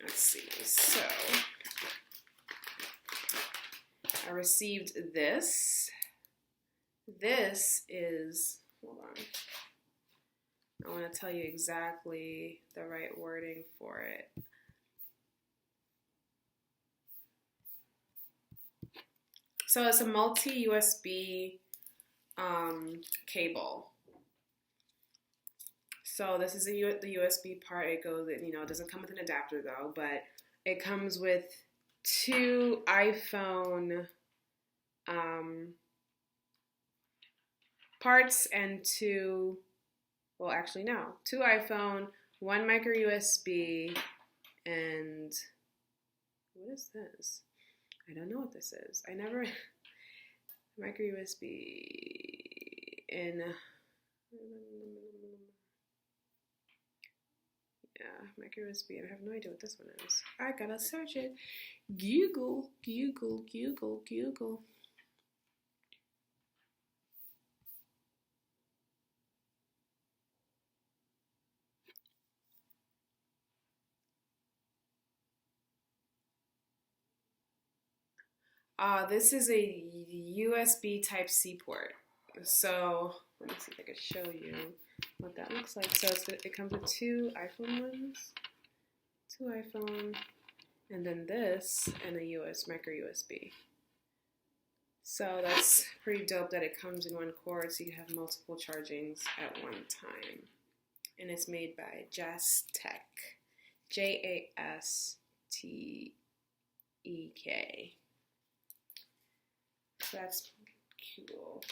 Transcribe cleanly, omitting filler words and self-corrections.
let's see. So I received this. This is, hold on. I want to tell you exactly the right wording for it. So it's a multi-USB cable. So this is the USB part. It goes, it doesn't come with an adapter though, but it comes with two iPhone parts and two iPhone, one micro USB, and what is this? I don't know what this is. I never, micro USB in, micro USB. I have no idea what this one is. I gotta search it. Google. This is a USB Type-C port. So let me see if I can show you what that looks like. So it comes with two iPhone ones, and then this and a micro USB. So that's pretty dope that it comes in one cord, so you have multiple chargings at one time. And it's made by Jastek, Jastek. So that's cool.